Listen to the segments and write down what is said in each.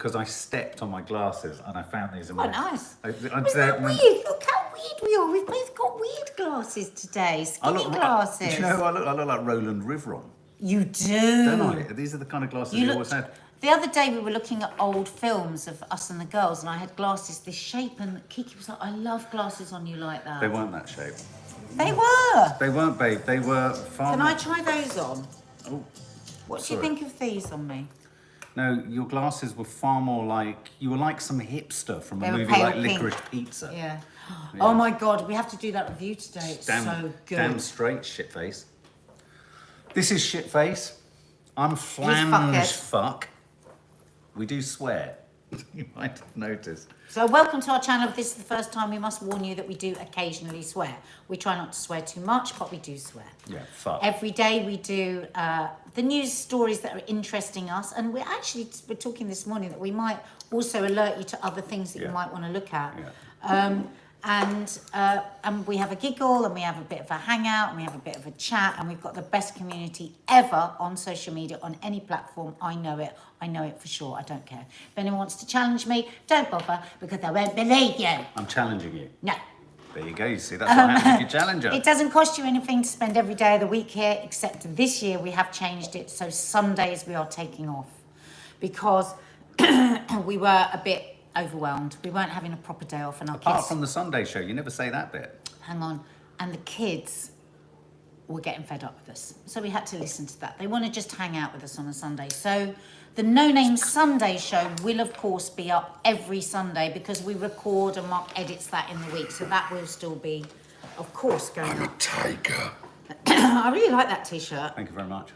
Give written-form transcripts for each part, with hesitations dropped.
because I stepped on my glasses and I found these in my... Oh, nice. Wasn't that weird? Look how weird we are. We've both got weird glasses today. Skinny glasses. Do you know, I look like Roland Riveron. You do. Don't I? These are the kind of glasses you always had. The other day we were looking at old films of us and the girls, and I had glasses this shape, and Kiki was like, I love glasses on you like that. They weren't that shape. They were. They weren't, babe. They were far... Can I try those on? Oh, what do you think of these on me? No, your glasses were far more like... You were like some hipster from a movie like Licorice Pizza. Yeah. Oh my God, we have to do that review today. It's so good. Damn straight, shitface. This is shitface. I'm flange fuck. We do swear. You might have noticed. So welcome to our channel. If this is the first time, we must warn you that we do occasionally swear. We try not to swear too much, but we do swear. Yeah, fuck. Every day we do the news stories that are interesting us, and we're talking this morning that we might also alert you to other things that you might want to look at. Yeah. And we have a giggle, and we have a bit of a hangout, and we have a bit of a chat, and we've got the best community ever on social media, on any platform. I know it for sure. I don't care. If anyone wants to challenge me, don't bother, because I won't believe you. I'm challenging you. No. There you go. You see, that's what happens if you challenge her. It doesn't cost you anything to spend every day of the week here, except this year we have changed it, so Sundays we are taking off, because we were a bit overwhelmed. We weren't having a proper day off, and our Apart kids... from the Sunday show, you never say that bit. Hang on. And the kids were getting fed up with us. So we had to listen to that. They want to just hang out with us on a Sunday. So the No Name Sunday show will, of course, be up every Sunday, because we record and Mark edits that in the week. So that will still be, of course, going up. I'm a tiger. I really like that T-shirt. Thank you very much.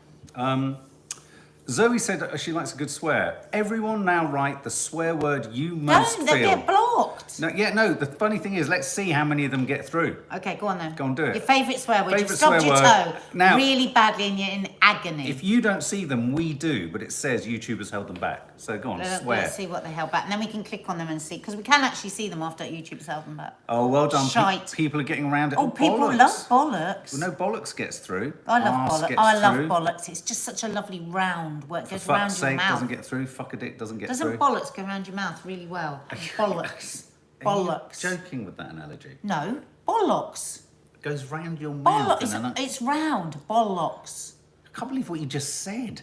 Zoe said she likes a good swear. Everyone now write the swear word you most feel. Don't, they get blocked. No, the funny thing is, let's see how many of them get through. Okay, go on then. Go on, do it. Your favourite swear word. You've Favourite stubbed your swear toe word. Now, really badly and you're in agony. If you don't see them, we do, but it says YouTube has held them back. So go on, swear. Let's see what they held back. And then we can click on them and see, because we can actually see them after YouTube's held them back. Oh, well done. Shite. People are getting around it. Oh, people love bollocks. Well, no, bollocks gets through. I love bollocks. I love bollocks. It's just such a lovely round where it goes around your mouth. Doesn't get through. Fuck a dick doesn't get through. Doesn't bollocks go around your mouth really well? Bollocks. Bollocks. Are you joking with that analogy? No. Bollocks. It goes round your mouth. It's round. Bollocks. I can't believe what you just said.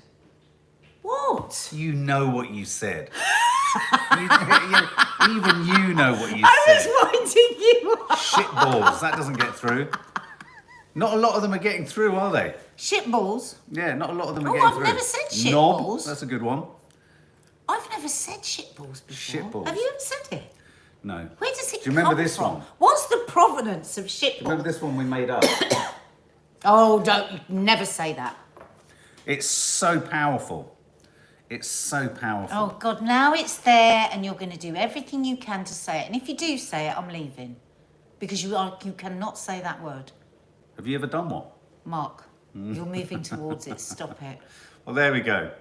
What? You know what you said. Even you know what you said. I was winding you up. Shitballs. That doesn't get through. Not a lot of them are getting through, are they? Shitballs? Yeah, not a lot of them are getting through. I've never said shitballs. Knob, that's a good one. I've never said shitballs before. Shitballs. Have you ever said it? No. Where does it Do you remember come this from? one? What's the provenance of shitballs? Remember this one we made up? Oh, don't never say that. It's so powerful. It's so powerful. Oh, God, now it's there and you're going to do everything you can to say it. And if you do say it, I'm leaving. Because you cannot say that word. Have you ever done one? Mark, you're moving towards it. Stop it. Well, there we go.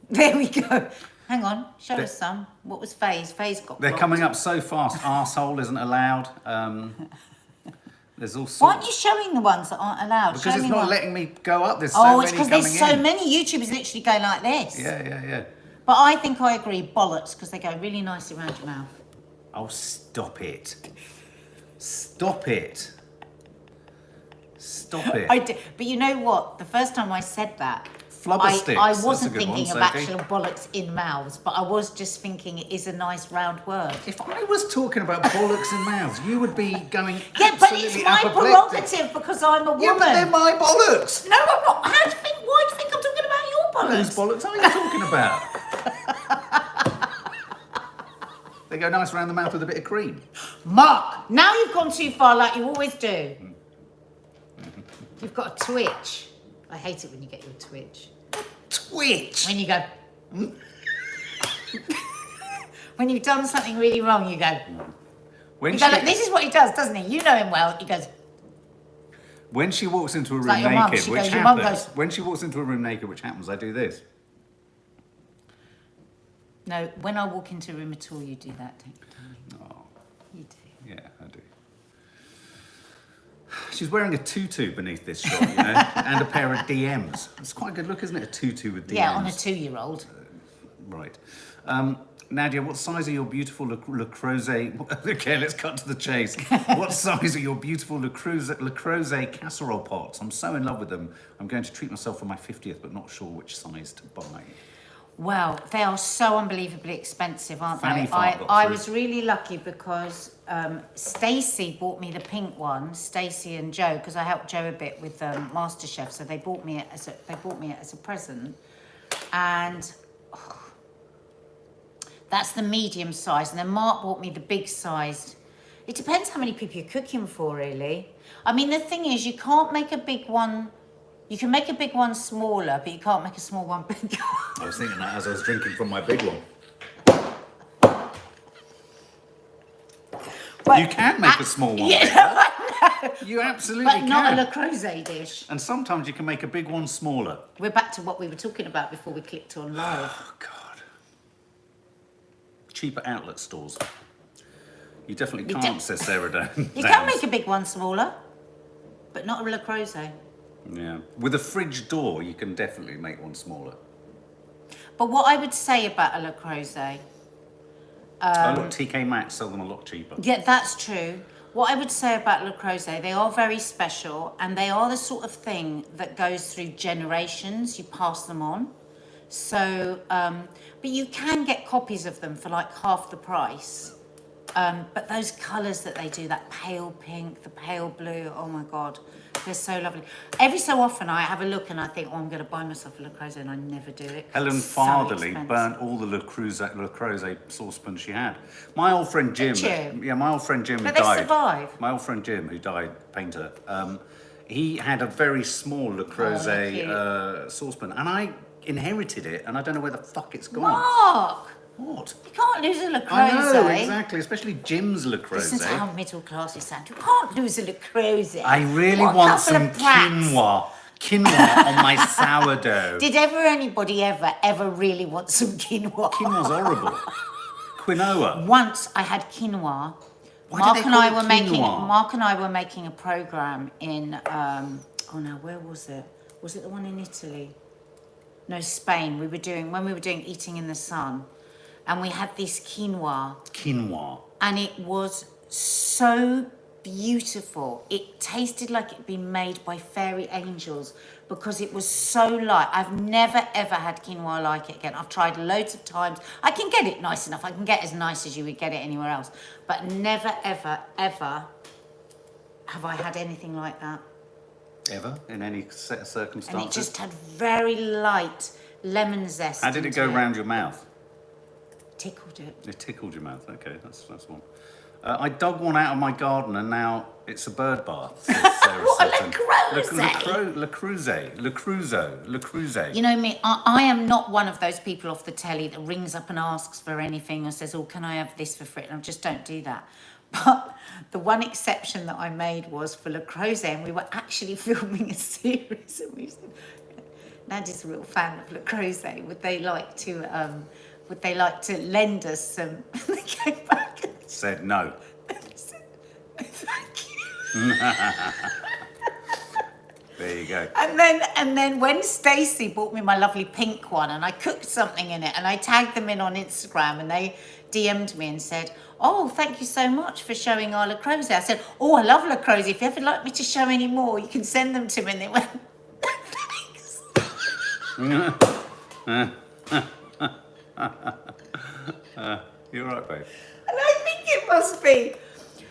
There we go. Hang on, show us some. What was Faye's? Faye's got They're blocked. coming up so fast. Arsehole isn't allowed. There's all sorts. Why aren't you showing the ones that aren't allowed? Because it's not letting me go up. There's so many many it's because there's so many YouTubers literally go like this. Yeah. But I think I agree, bollocks, because they go really nicely around your mouth. Oh, stop it. Stop it. Stop it. I do. But you know what? The first time I said that, Flubber sticks. I wasn't That's a good thinking one, of Sophie. actual bollocks in mouths, but I was just thinking it is a nice round word. If I was talking about bollocks in mouths, you would be going Yeah, but it's absolutely my apoplectic. prerogative because I'm a woman. Yeah, but they're my bollocks. No, I'm not. How do you think? Why do you think I'm talking about your bollocks? Whose bollocks are you talking about? They go nice around the mouth with a bit of cream. Mark, now you've gone too far like you always do. You've got a twitch. I hate it when you get your twitch. Twitch? When you go... when you've done something really wrong, you go... When you go like, this is what he does, doesn't he? You know him well. He goes... When she walks into a room like your mum. naked, She which goes, your mum happens, goes- when she walks into a room naked, which happens, I do this. No, when I walk into a room at all, you do that, don't you? Oh, You do. yeah, I do. She's wearing a tutu beneath this shot, you know, and a pair of DMs. It's quite a good look, isn't it? A tutu with DMs. Yeah, on a 2-year-old. Right. Nadia, what size are your beautiful Le Creuset? Okay, let's cut to the chase. What size are your beautiful Le Creuset casserole pots? I'm so in love with them. I'm going to treat myself for my 50th, but not sure which size to buy. Well, they are so unbelievably expensive, aren't Fanny they? Farm got I through. was really lucky because Stacey bought me the pink one, Stacey and Joe, because I helped Joe a bit with MasterChef, so they bought me it as a present, and that's the medium size. And then Mark bought me the big size. It depends how many people you're cooking for, really. I mean, the thing is, you can't make a big one. You can make a big one smaller, but you can't make a small one bigger. I was thinking that as I was drinking from my big one. But you can make a small one bigger. I know. You absolutely But can. not a Le Creuset dish. And sometimes you can make a big one smaller. We're back to what we were talking about before we clicked on live. Oh, God. Cheaper outlet stores. You definitely can't, says Sarah down. You can make a big one smaller, but not a Le Creuset. Yeah. With a fridge door, you can definitely make one smaller. But what I would say about a Le Creuset... oh, look, TK Maxx sell them a lot cheaper. Yeah, that's true. What I would say about Le Creuset, they are very special, and they are the sort of thing that goes through generations. You pass them on. So, but you can get copies of them for like half the price. But those colours that they do, that pale pink, the pale blue, oh my God, they're so lovely. Every so often I have a look and I think, oh, I'm going to buy myself a Le Creuset, and I never do it. Helen So Fartherly expensive. burnt all the Le Creuset saucepans she had. My old friend Jim, Did you? yeah, my old friend Jim who But they died. survive. My old friend Jim who died, painter. He had a very small Le Creuset saucepan, and I inherited it, and I don't know where the fuck it's gone. Mark! What? You can't lose a Le Creuset. I know, exactly, especially Jim's Le Listen to Creuset. how middle class it sounds. You can't lose a Le Creuset. I really What a want couple some of brats. quinoa on my sourdough. Did anybody ever really want some quinoa? Quinoa's horrible. Quinoa. Once I had quinoa. Why Mark did they and call I it were making quinoa? Mark and I were making a program in where was it? Was it the one in Italy? No, Spain. We were doing Eating in the Sun, and we had this quinoa. Quinoa. And it was so beautiful. It tasted like it'd been made by fairy angels because it was so light. I've never ever had quinoa like it again. I've tried loads of times. I can get it nice enough. I can get as nice as you would get it anywhere else. But never ever ever have I had anything like that. Ever? In any set of circumstances? And it just had very light lemon zest. How did it into go round your mouth? Tickled it. It tickled your mouth. Okay, that's one. I dug one out of my garden and now it's a bird bath. Says Sarah What a Sutton. Le Creuset. You know me, I am not one of those people off the telly that rings up and asks for anything or says, oh, can I have this for free? And I just don't do that. But the one exception that I made was for Le Creuset, and we were actually filming a series, and we said, Nadia's a real fan of Le Creuset. Would they like to lend us some? And they came back and Said no. they said, "No, thank you." There you go. And then when Stacey bought me my lovely pink one, and I cooked something in it, and I tagged them in on Instagram, and they DM'd me and said, oh, thank you so much for showing our Le Creuset. I said, oh, I love Le Creuset. If you ever like me to show any more, you can send them to me. And they went, thanks. You're right, babe. And I think it must be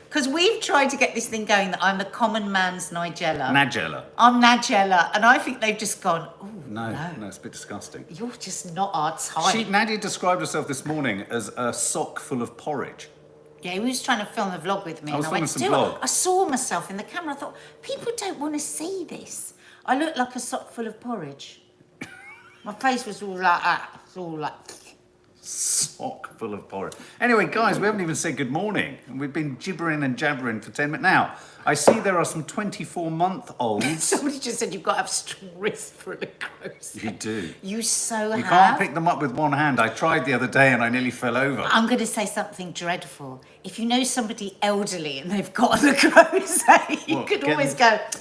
because we've tried to get this thing going that I'm the common man's Nigella. Nigella. I'm Nigella, and I think they've just gone, oh, No, it's a bit disgusting. you're just not our type. Nadia described herself this morning as a sock full of porridge. Yeah, he was trying to film a vlog with me, I was and I went, filming some vlog. I saw myself in the camera. I thought, people don't want to see this. I look like a sock full of porridge. My face was all like that. It's all like... Sock full of porridge. Anyway, guys, we haven't even said good morning. And we've been gibbering and jabbering for 10 minutes. Now, I see there are some 24-month-olds. Somebody just said you've got to have strong wrists for a Creuset. You do. You so You have. can't pick them up with one hand. I tried the other day and I nearly fell over. I'm going to say something dreadful. If you know somebody elderly and they've got a Creuset, you What, could get always them- go,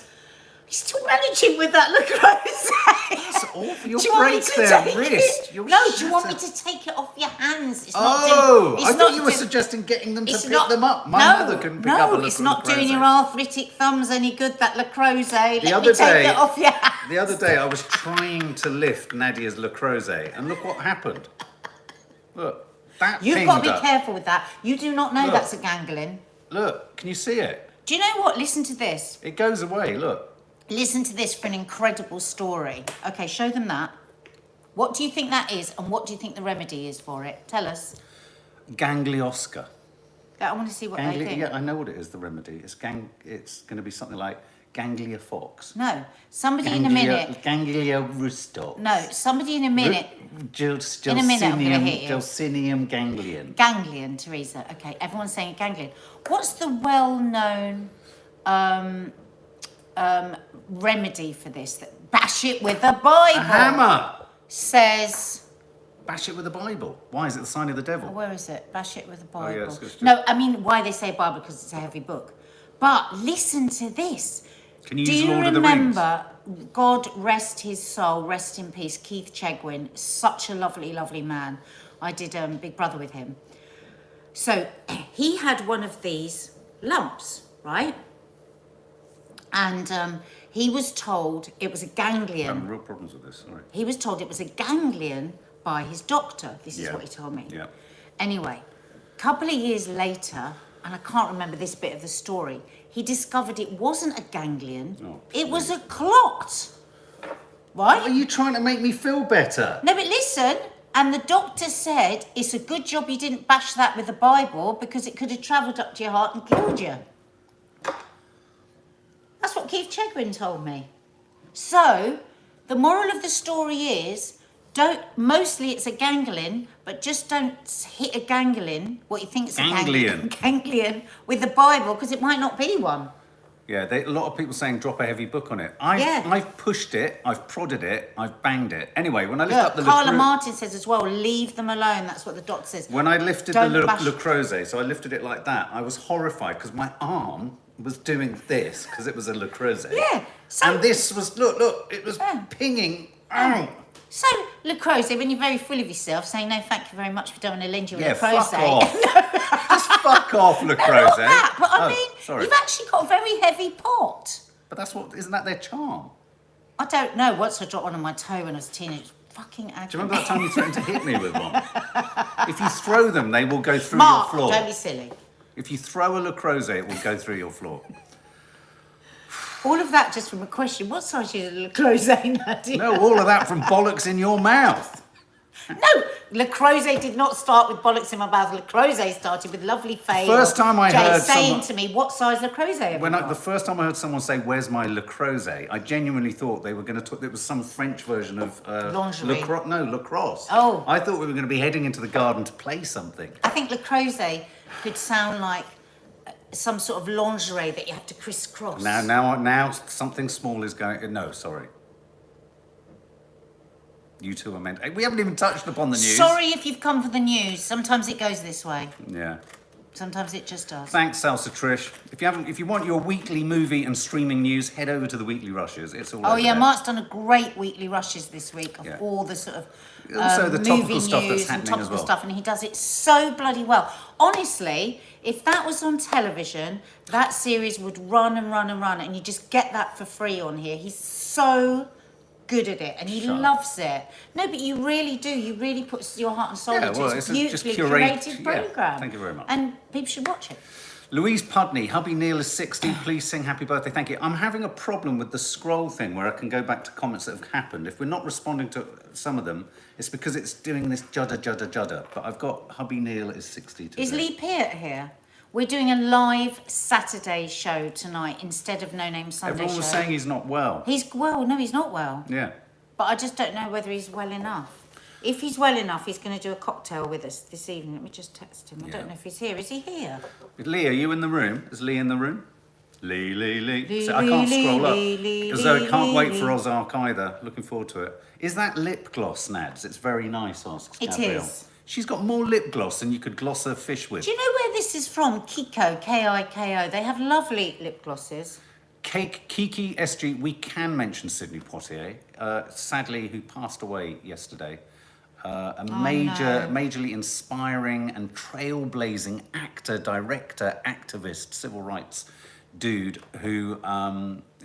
He's still managing with that Le Creuset. That's awful. You'll Do you want me break to their take wrist. it? You'll No, do you want me shatter. to take it off your hands? It's Oh, not I thought you were suggesting getting them to pick them up. My mother couldn't pick up a Le Creuset. No, it's not doing your arthritic thumbs any good, that Le Creuset. Let other me take day- it off your hands. The other day, I was trying to lift Nadia's Le Creuset, and look what happened. Look, that You've pinged got to be her. careful with that. You do not know Look. that's a ganglion. Look, can you see it? Do you know what? Listen to this. It goes away, look. Listen to this for an incredible story. Okay, show them that. What do you think that is, and what do you think the remedy is for it? Tell us. Gangliosca. I want to see what they think. Yeah, I know what it is, the remedy. It's going to be something like Ganglia fox. No, somebody in a minute. Ganglia rustox. No, somebody in a minute. In a minute, I'm gonna hit you. Delcinium ganglion. Ganglion, Teresa. Okay, everyone's saying ganglion. What's the well-known remedy for this? That bash it with a Bible. A hammer. Says. Bash it with the Bible. Why is it the sign of the devil? Oh, where is it? Bash it with a Bible. yes, it's just- No, I mean why they say Bible, because it's a heavy book. But listen to this. Can you Do use you Lord of the Rings? remember, God rest his soul, rest in peace, Keith Chegwin, such a lovely, lovely man. I did Big Brother with him. So he had one of these lumps, right? And he was told it was a I'm ganglion. having real problems with this, sorry. He was told it was a ganglion by his doctor. This is Yeah. what he told me. Yeah. Anyway, a couple of years later, and I can't remember this bit of the story, he discovered it wasn't a ganglion, Oh, it was a clot. Right? Are you trying to make me feel better? No, but listen, and the doctor said it's a good job you didn't bash that with the Bible because it could have travelled up to your heart and killed you. That's what Keith Chegwin told me. So, the moral of the story is, mostly it's a ganglion, but just don't hit a ganglion, what you think is a ganglion, with the Bible, because it might not be one. Yeah, a lot of people saying drop a heavy book on it. Yeah. I've pushed it, I've prodded it, I've banged it. Anyway, when I lift Look, up the Carla Martin says as well, leave them alone. That's what the doctor says. When I lifted Don't the bash- Le Creuset, so I lifted it like that, I was horrified because my arm was doing this because it was a Le Creuset. Yeah, so- and this was, look, it was Yeah. pinging out. So, Le Creuset, when you're very full of yourself, saying, no, thank you very much, we don't want to lend you a Yeah, Le fuck Creuset. off. Just fuck off, Le Creuset. Not that, but I Oh, mean, sorry. you've actually got a very heavy pot. But isn't that their charm? I don't know. Once I dropped one on my toe when I was a teenager. Fucking Do you aggravating. remember that time you threatened to hit me with one? If you throw them, they will go through Mark, your floor. don't be silly. If you throw a Le Creuset, it will go through your floor. All of that just from a question. What size is Le Creuset, Nadia? No, all of that from bollocks in your mouth. No, Le Creuset did not start with bollocks in my mouth. Le Creuset started with lovely Faye. First time I Jay heard saying someone- to me, what size Le Creuset have you got? The first time I heard someone say, "Where's my Le Creuset?" I genuinely thought they were going to talk. It was some French version of Lingerie. lacrosse. Oh. I thought we were going to be heading into the garden to play something. I think Le Creuset could sound like some sort of lingerie that you have to crisscross. Now, something small is going. No, sorry. You two are meant. We haven't even touched upon the news. Sorry if you've come for the news. Sometimes it goes this way. Yeah. Sometimes it just does. Thanks, Salsa Trish. If you want your weekly movie and streaming news, head over to the Weekly Rushes. It's all. Oh over yeah, there. Mark's done a great weekly rushes this week of Yeah. all the sort of Also the movie topical stuff that's news and happening as topical well. stuff, and he does it so bloody well. Honestly, if that was on television, that series would run and run and run, and you just get that for free on here. He's so good at it, and he Shut up. loves it. No, but you really do. You really put your heart and soul Yeah, into well, it. it's It's a a just beautifully curate- curated yeah, program. thank you very much. And people should watch it. Louise Pudney, hubby Neil is 60. Please sing happy birthday. Thank you. I'm having a problem with the scroll thing where I can go back to comments that have happened. If we're not responding to some of them, it's because it's doing this judder. But I've got hubby Neil is 60 today. Is Lee Peart here? We're doing a live Saturday show tonight instead of No Name Sunday Everyone was show. saying he's not well. He's well. No, he's not well. Yeah. But I just don't know whether he's well enough. If he's well enough, he's going to do a cocktail with us this evening. Let me just text him. I don't know if he's here. Is he here? Lee, are you in the room? Is Lee in the room? Lee. Lee, So I can't Lee, scroll up. Lee, Lee, As though I Lee, can't wait Lee. for Ozark either. Looking forward to it. Is that lip gloss, Nads? It's very nice, asks It Gabrielle. is. She's got more lip gloss than you could gloss a fish with. Do you know where this is from? Kiko, K-I-K-O. They have lovely lip glosses. Kiki SG, we can mention Sidney Poitier, sadly, who passed away yesterday. Majorly inspiring and trailblazing actor, director, activist, civil rights dude who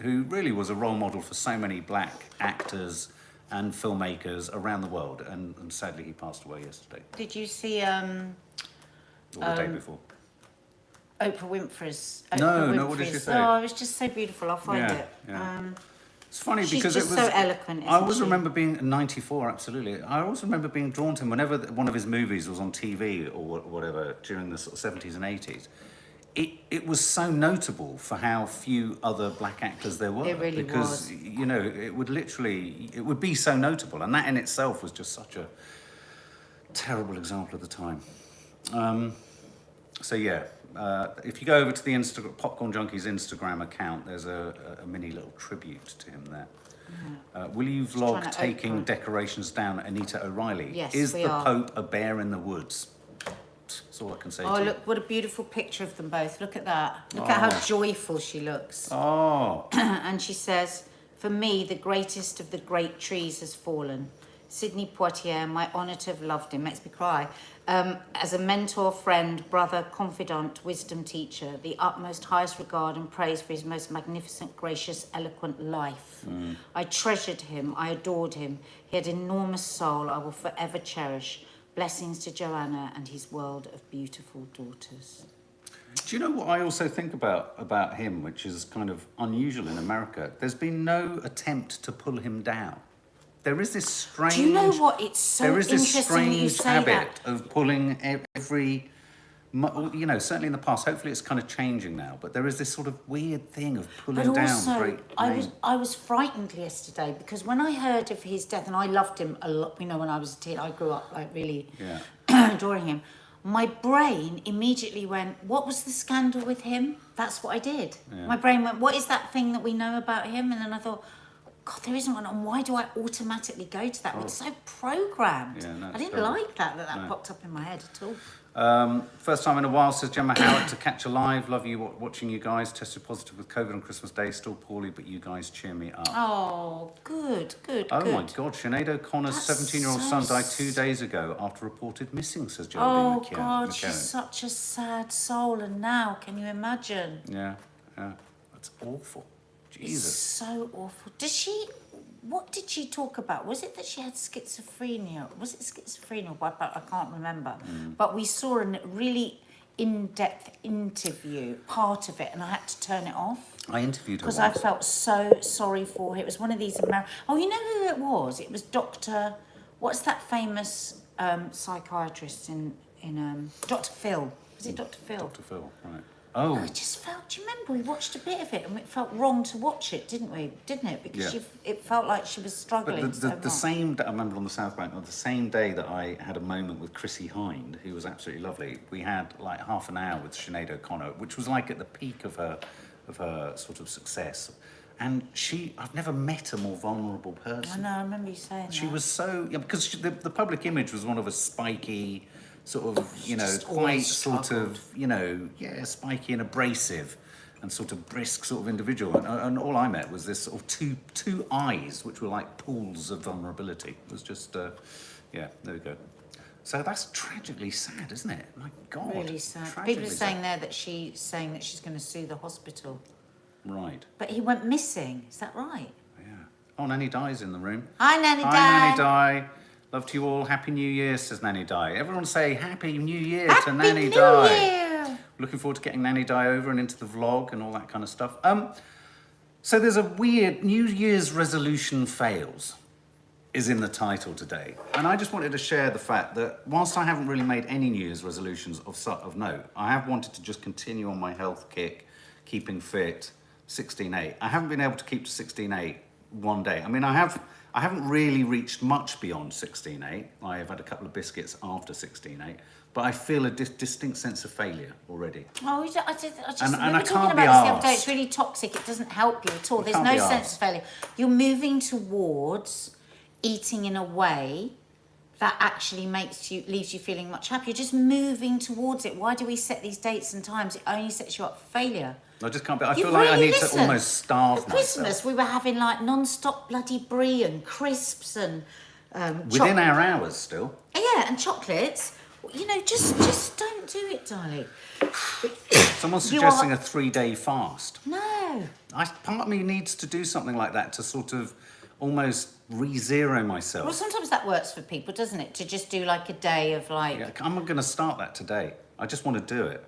really was a role model for so many black actors and filmmakers around the world. And sadly, he passed away yesterday. Did you see Or the day before. Oprah Winfrey's? No, what did she say? Oh, it was just so beautiful. I'll find it. Yeah. It's funny She's because just it was so eloquent. I always remember being 94, absolutely. I always remember being drawn to him whenever one of his movies was on TV or whatever during the sort of 70s and 80s. It was so notable for how few other black actors there were. It really because, was. you know, it would be so notable, and that in itself was just such a terrible example of the time. So yeah. If you go over to the Popcorn Junkies Instagram account, there's a mini little tribute to him there. Will you vlog taking decorations down, Anita O'Reilly? Yes, Is we the are. Pope a bear in the woods? That's all I can say to you. Look, what a beautiful picture of them both. Look at that. Look at how joyful she looks. Oh. And she says, for me, the greatest of the great trees has fallen. Sidney Poitier, my honour to have loved him, makes me cry. As a mentor, friend, brother, confidant, wisdom teacher, the utmost highest regard and praise for his most magnificent, gracious, eloquent life. I treasured him, I adored him. He had enormous soul I will forever cherish. Blessings to Joanna and his world of beautiful daughters. Do you know what I also think about him, which is kind of unusual in America? There's been no attempt to pull him down. There is this strange... Do you know what? It's so interesting that you say that. There is this strange habit of pulling every... You know, certainly in the past, hopefully it's kind of changing now, but there is this sort of weird thing of pulling down great names. I was frightened yesterday because when I heard of his death, and I loved him a lot, you know, when I was a teen, I grew up like really adoring him. My brain immediately went, what was the scandal with him? That's what I did. Yeah. My brain went, what is that thing that we know about him? And then I thought, God, there isn't one. And why do I automatically go to that? It's so programmed. Yeah, no, I didn't like that popped up in my head at all. First time in a while, says Gemma Howard, to catch a live. Love you watching you guys. Tested positive with COVID on Christmas Day. Still poorly, but you guys cheer me up. Oh, good. Oh my God, Sinead O'Connor's 17-year-old son died 2 days ago after reported missing, says Geraldine McKenna. Oh God, she's such a sad soul. And now, can you imagine? Yeah. That's awful. Jesus. It's so awful. What did she talk about? Was it that she had schizophrenia? Was it schizophrenia? I can't remember. But we saw a really in-depth interview, part of it, and I had to turn it off. I interviewed her because I felt so sorry for her. It was one of these Oh, you know who it was? It was Dr. What's that famous psychiatrist in Dr. Phil? Was it Dr. Phil? Dr. Phil, right. Oh. I just felt, do you remember we watched a bit of it and it felt wrong to watch it, didn't it? Because it felt like she was struggling but the same day, I remember on the South Bank, the same day that I had a moment with Chrissy Hind, who was absolutely lovely, we had like half an hour with Sinead O'Connor, which was like at the peak of her sort of success. And I've never met a more vulnerable person. I know, I remember you saying that. She was so, because the public image was one of a spiky, sort of, you know, quite sort of, you know, spiky and abrasive and sort of brisk sort of individual. And all I met was this sort of two eyes, which were like pools of vulnerability. It was just, there we go. So that's tragically sad, isn't it? My God. Really sad. People are saying there that she's saying that she's going to sue the hospital. Right. But he went missing, is that right? Yeah. Oh, Nanny Di's in the room. Hi, Nanny Di. Hi, Nanny Di. Love to you all. Happy New Year, says Nanny Di. Everyone say Happy New Year to Nanny Di. Happy New Year. Looking forward to getting Nanny Di over and into the vlog and all that kind of stuff. So there's a weird New Year's resolution fails is in the title today. And I just wanted to share the fact that whilst I haven't really made any New Year's resolutions of note, I have wanted to just continue on my health kick, keeping fit, 16.8. I haven't been able to keep to 16.8 one day. I mean, I haven't really reached much beyond 16.8. I have had a couple of biscuits after 16.8, but I feel a distinct sense of failure already. Oh, I just and we were I talking can't about be this the other day. arsed. It's really toxic. It doesn't help you at all. There's can't no be sense arsed. of failure. You're moving towards eating in a way that actually leaves you feeling much happier. Just moving towards it. Why do we set these dates and times? It only sets you up for failure. I just can't be. I feel like I need to almost starve At Christmas, myself. we were having like non-stop bloody brie and crisps and Within our hours still. yeah, and chocolates. You know, just don't do it, darling. Someone's suggesting a 3-day fast. No. Part of me needs to do something like that to sort of almost re-zero myself. Well, sometimes that works for people, doesn't it? To just do like a day of like... Yeah, I'm going to start that today. I just want to do it.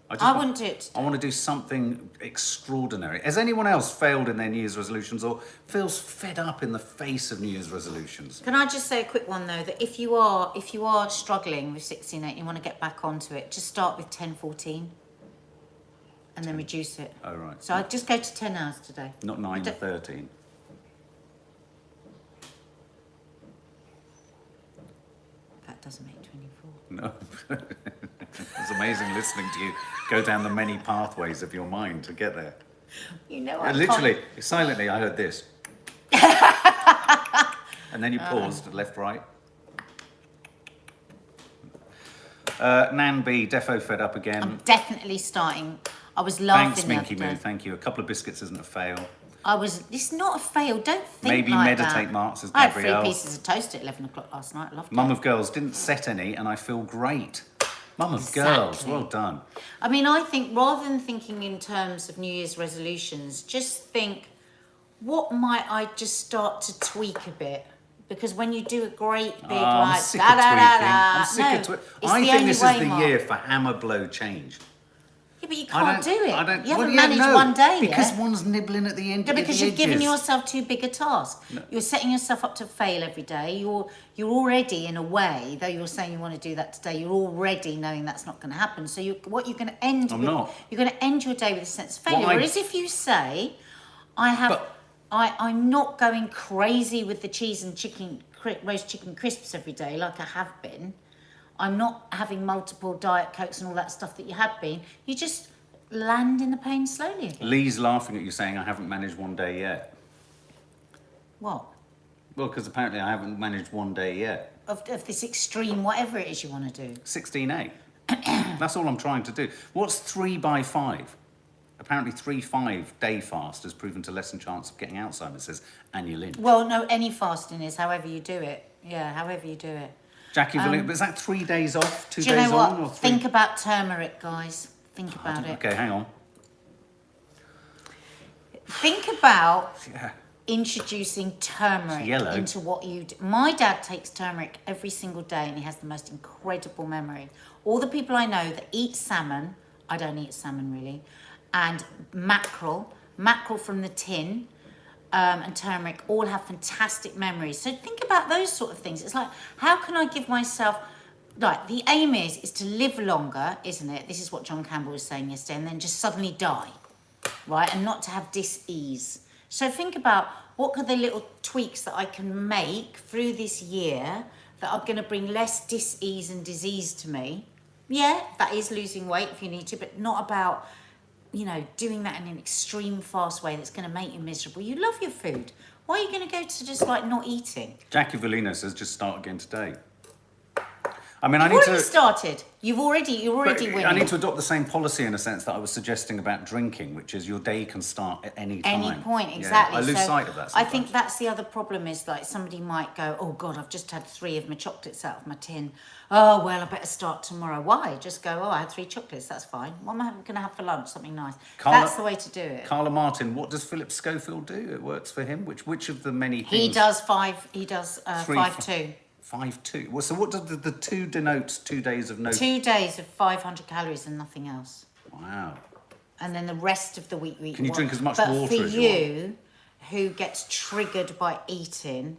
I wouldn't do it today. I want to do something extraordinary. Has anyone else failed in their New Year's resolutions or feels fed up in the face of New Year's resolutions? Can I just say a quick one though, that if you are struggling with 16/8 and you want to get back onto it, just start with 10/14 and then reduce it. Oh, right. So I'd just go to 10 hours today. Not 9/13. That doesn't make 24. No. It's amazing listening to you go down the many pathways of your mind to get there. You know, I Literally, silently, I heard this. And then you paused, left, right. Nan B, defo fed up again. I'm definitely starting. I was laughing Thanks, the Minky other Moo, day. thank you. A couple of biscuits isn't a fail. It's not a fail. Don't think Maybe like meditate, that. Mark, says I had Gabrielle. 3 pieces of toast at 11 o'clock last night. I loved Mum it. of girls, didn't set any and I feel great. Mum of girls, Exactly. well done. I mean, I think rather than thinking in terms of New Year's resolutions, just think, what might I just start to tweak a bit? Because when you do a great big I'm like sick of tweaking. I'm sick of tweaking. it's I the think only this way, is the Mark. year for hammer blow change. Yeah, but you can't do it. You haven't well, yeah, managed no, one day because yet. one's nibbling at the end. Yeah, at because the you've given edges. yourself too big a task. No. You're setting yourself up to fail every day. You're already, in a way, though you're saying you want to do that today, you're already knowing that's not going to happen. So what you're going to end I'm with, not. you're going to end your day with a sense of failure. Well, Whereas if you say, I'm not going crazy with the cheese and roast chicken crisps every day like I have been. I'm not having multiple Diet Cokes and all that stuff that you have been. You just land in the pain slowly again. Lee's laughing at you saying I haven't managed one day yet. What? Well, because apparently I haven't managed one day yet. Of this extreme, whatever it is you want to do. 16/8. That's all I'm trying to do. What's 3 by 5? Apparently 3-5 day fast has proven to lessen chance of getting Alzheimer's, says Anya Lynch. Well, no, any fasting is however you do it. Yeah, however you do it. Jackie Valina, but is that 3 days off, 2 Do you days know what? on, or 3? Think about turmeric, guys. Think about it. Okay, hang on. Think about Yeah. introducing turmeric Yellow. into what you do. My dad takes turmeric every single day and he has the most incredible memory. All the people I know that eat salmon, I don't eat salmon really, and mackerel from the tin, and turmeric all have fantastic memories. So think about those sort of things. It's like, how can I give myself, like, the aim is to live longer, isn't it? This is what John Campbell was saying yesterday, and then just suddenly die, right? And not to have dis-ease. So think about what are the little tweaks that I can make through this year that are going to bring less dis-ease and disease to me. Yeah, that is losing weight if you need to, but not about, doing that in an extreme fast way that's going to make you miserable. You love your food. Why are you going to go to just like not eating? Jackie Valina says just start again today. I mean, You've already started. You're already winning. I need to adopt the same policy in a sense that I was suggesting about drinking, which is your day can start at any time. Any point, Yeah, exactly. I lose sight of that I sometimes. think that's the other problem is like somebody might go, oh God, I've just had 3 of my chocolates out of my tin. Oh, well, I better start tomorrow. Why? Just go, I had 3 chocolates, that's fine. What am I going to have for lunch? Something nice. That's the way to do it. Carla Martin, what does Philip Schofield do? It works for him. Which of the many things? He does 5-2. 5-2. Well, so what does the 2 denote? 2 days of no... 2 days of 500 calories and nothing else. Wow. And then the rest of the week we eat. Can you drink as much but water for as you you, who gets triggered by eating,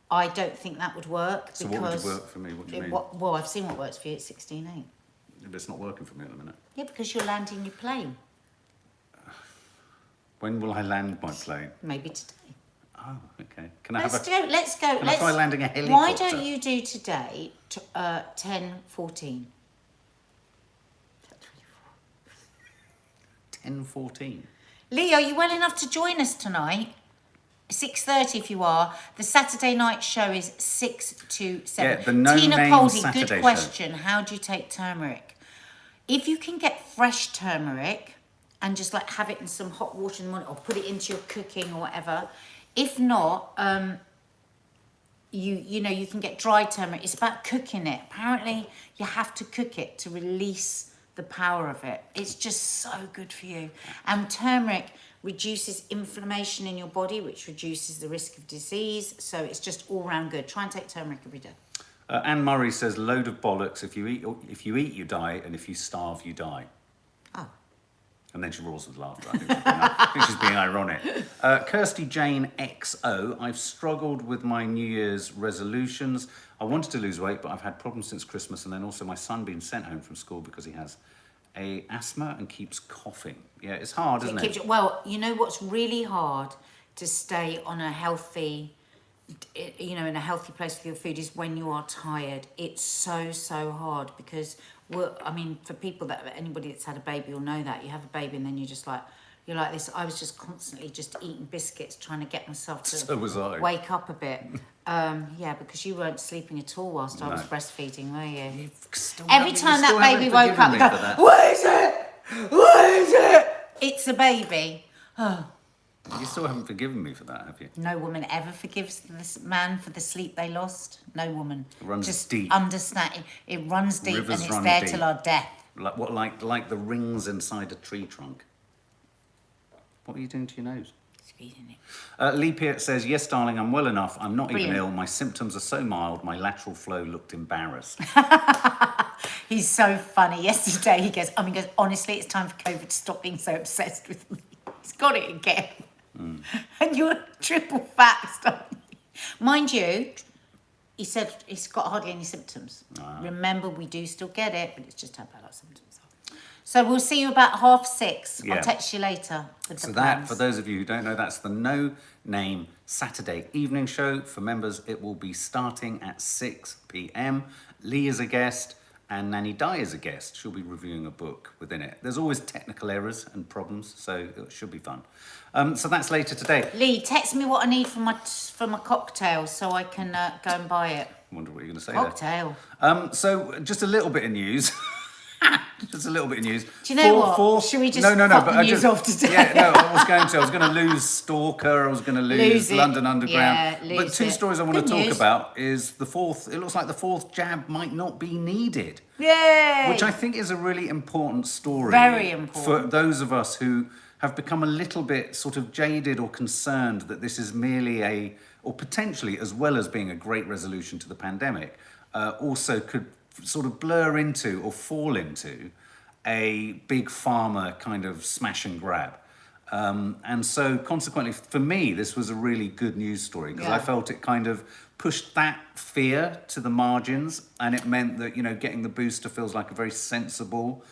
I don't think that would work. So because what would work for me? What do you mean? Well, I've seen what works for you at 16.8. Yeah, but it's not working for me at the minute. Yeah, because you're landing your plane. When will I land my plane? Maybe today. Oh, okay. Can I Let's have a... go. Let's go. Can I try landing a helicopter? Why don't you do today 10:14? 10-14. Lee, are you well enough to join us tonight? 6:30 if you are. The Saturday night show is 6 to 7. Yeah, the No Tina Name Coldy, Saturday good show. question. How do you take turmeric? If you can get fresh turmeric and just like have it in some hot water in the morning or put it into your cooking or whatever. If not, you can get dry turmeric. It's about cooking it. Apparently, you have to cook it to release the power of it. It's just so good for you. And turmeric reduces inflammation in your body, which reduces the risk of disease. So it's just all round good. Try and take turmeric every day. Anne Murray says, load of bollocks. If you eat, you die. And if you starve, you die. Oh. And then she roars with laughter. I think she's being ironic. Kirsty Jane XO. I've struggled with my New Year's resolutions. I wanted to lose weight, but I've had problems since Christmas. And then also my son being sent home from school because he has asthma and keeps coughing. Yeah, it's hard, isn't it? Well, you know what's really hard to stay on a healthy, in a healthy place with your food is when you are tired. It's so hard because for people anybody that's had a baby will know that you have a baby and then you're like this. I was just constantly just eating biscuits, trying to get myself to wake up a bit. Because you weren't sleeping at all whilst I was breastfeeding, were you? Every time that baby woke up, I go, "What is it? What is it?" It's a baby. Oh. You still haven't forgiven me for that, have you? No woman ever forgives this man for the sleep they lost. No woman. It runs just deep. Understand it runs deep. Rivers and it's there deep. Till our death. Like the rings inside a tree trunk. What are you doing to your nose? Squeezing it. Lee Peart says, yes, darling, I'm well enough. I'm not Brilliant. even ill. My symptoms are so mild. My lateral flow looked embarrassed. He's so funny. Yesterday he goes, honestly, it's time for COVID to stop being so obsessed with me. He's got it again. And you're triple vaxxed, aren't you? Mind you, he said he's got hardly any symptoms. Remember, we do still get it, but it's just how bad our symptoms are. So we'll see you about 6:30. Yeah. I'll text you later with So the that, plans. for those of you who don't know, that's the No Name Saturday evening show. For members, it will be starting at 6 p.m. Lee is a guest and Nanny Di is a guest. She'll be reviewing a book within it. There's always technical errors and problems, so it should be fun. So that's later today. Lee, text me what I need for my cocktail so I can go and buy it. I wonder what you're going to say Cocktail. there. So just a little bit of news. Just a little bit of news. Do you know what? Should we just fuck the news off today? Yeah, no, I was going to lose Stalker. I was going to lose London Underground. Yeah, but two stories I want to talk about is the fourth. It looks like the fourth jab might not be needed. Yay! Which I think is a really important story. Very important. For those of us who have become a little bit sort of jaded or concerned that this is merely or potentially, as well as being a great resolution to the pandemic, also could sort of blur into or fall into a big pharma kind of smash and grab. And so consequently, for me, this was a really good news story because I felt it kind of pushed that fear to the margins, and it meant that, getting the booster feels like a very sensible,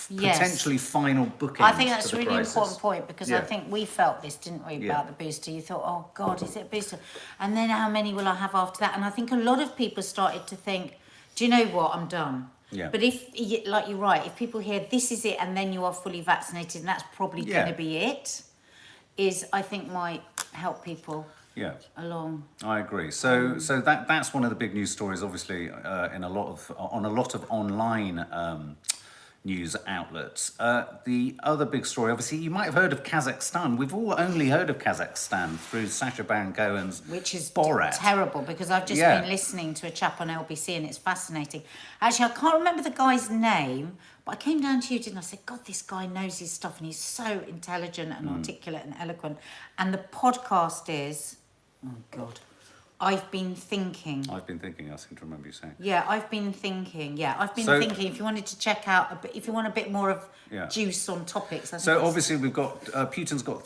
potentially final bookend. I think that's to a the really crisis. important point because I think we felt this, didn't we, about the booster? You thought, oh God, is it a booster? And then how many will I have after that? And I think a lot of people started to think, do you know what, I'm done. Yeah. But if, like you're right, if people hear this is it and then you are fully vaccinated and that's probably going to be it, I think might help people along. I agree. So that's one of the big news stories, obviously, on a lot of online news outlets. The other big story, obviously, you might have heard of Kazakhstan. We've all only heard of Kazakhstan through Sacha Baron Cohen's Which is Borat. Terrible, because I've just been listening to a chap on LBC and it's fascinating. Actually, I can't remember the guy's name, but I came down to you, didn't I? I said, God, this guy knows his stuff and he's so intelligent and articulate and eloquent. And the podcast is, oh God, I've been thinking. I seem to remember you saying. Yeah, I've been thinking. If you wanted to check out, if you want a bit more of juice on topics. So obviously we've got, Putin's got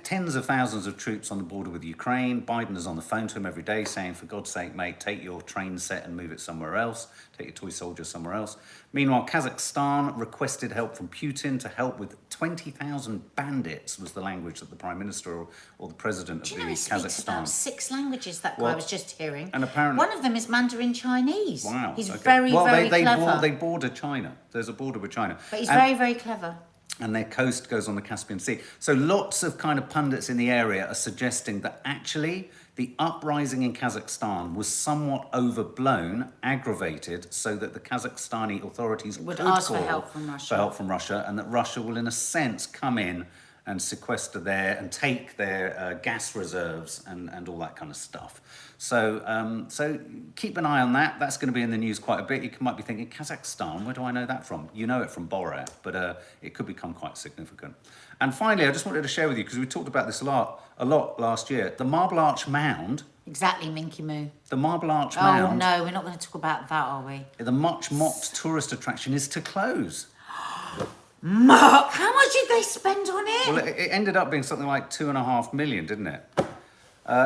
tens of thousands of troops on the border with Ukraine. Biden is on the phone to him every day saying, for God's sake, mate, take your train set and move it somewhere else. Take your toy soldiers somewhere else. Meanwhile, Kazakhstan requested help from Putin to help with 20,000 bandits, was the language that the Prime Minister or the President of he speaks Kazakhstan. about 6 languages, that guy I was just hearing. And apparently one of them is Mandarin Chinese. Wow. He's very clever. They border China. There's a border with China. But he's very, very clever. and their coast goes on the Caspian Sea. So lots of kind of pundits in the area are suggesting that actually the uprising in Kazakhstan was somewhat overblown, aggravated, so that the Kazakhstani authorities Would could ask for call help from Russia. for help from Russia, and that Russia will, in a sense, come in and sequester their and take their gas reserves and all that kind of stuff. So so keep an eye on that. That's going to be in the news quite a bit. You might be thinking, Kazakhstan, where do I know that from? You know it from Borat, but it could become quite significant. And finally, I just wanted to share with you, because we talked about this a lot last year, the Marble Arch Mound. Exactly, Minky Moo. The Marble Arch Mound. Oh no, we're not going to talk about that, are we? The much mocked tourist attraction is to close. Mark, how much did they spend on it? Well, it ended up being something like 2.5 million, didn't it?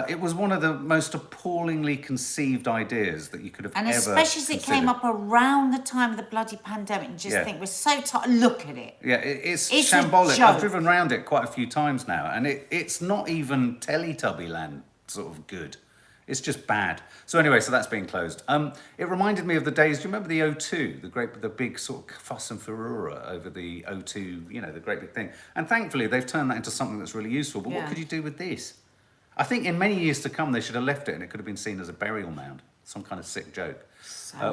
It was one of the most appallingly conceived ideas that you could have and ever especially as it considered. came up around the time of the bloody pandemic, and just think we're so tired. Look at it. Yeah, it's It's a shambolic. joke. I've driven around it quite a few times now, and it's not even Teletubby land sort of good. It's just bad. So anyway, so that's being closed. It reminded me of the days. Do you remember the O2, the big sort of fuss and furore over the O2, you know, the great big thing? And thankfully, they've turned that into something that's really useful. But what could you do with this? I think in many years to come, they should have left it, and it could have been seen as a burial mound, some kind of sick joke.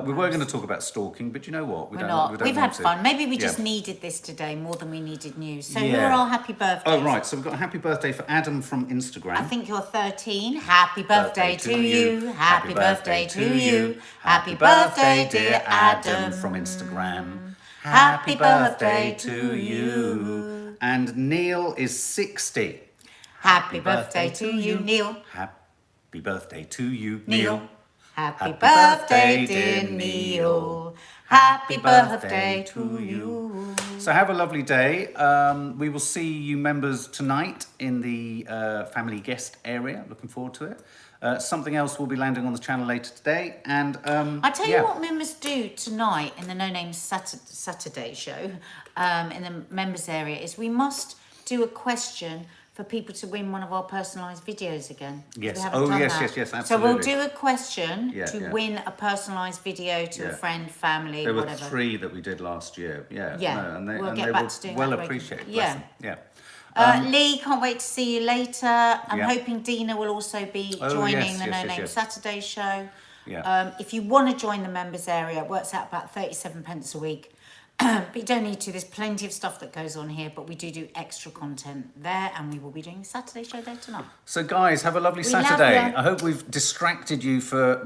We were going to talk about stalking, but you know what? We're not. We've had fun. Maybe we just needed this today more than we needed news. So who are our happy birthdays? Oh, right. So we've got a happy birthday for Adam from Instagram. I think you're 13. Happy birthday to you. Happy birthday to you. Happy birthday, dear Adam from Instagram. Happy birthday to you. And Neil is 60. Happy birthday to you, Neil. Happy birthday to you, Neil. Happy birthday, dear Neil. Happy birthday to you. So have a lovely day. We will see you members tonight in the family guest area. Looking forward to it. Something else will be landing on the channel later today. And I tell you what members do tonight in the No Names Saturday show in the members area is we must do a question for people to win one of our personalised videos again. Yes. We haven't done that. yes, absolutely. So we'll do a question to win a personalised video to a friend, family, there whatever. There were 3 that we did last year. Yeah. No, and we'll they get back to doing well that appreciated. Yeah. Lee, can't wait to see you later. I'm hoping Dina will also be joining the No Name Saturday show. Yeah. If you want to join the members area, it works out about 37 pence a week. But you don't need to. There's plenty of stuff that goes on here, but we do extra content there, and we will be doing a Saturday show there tonight. So guys, have a lovely We love Saturday. you. I hope we've distracted you for what?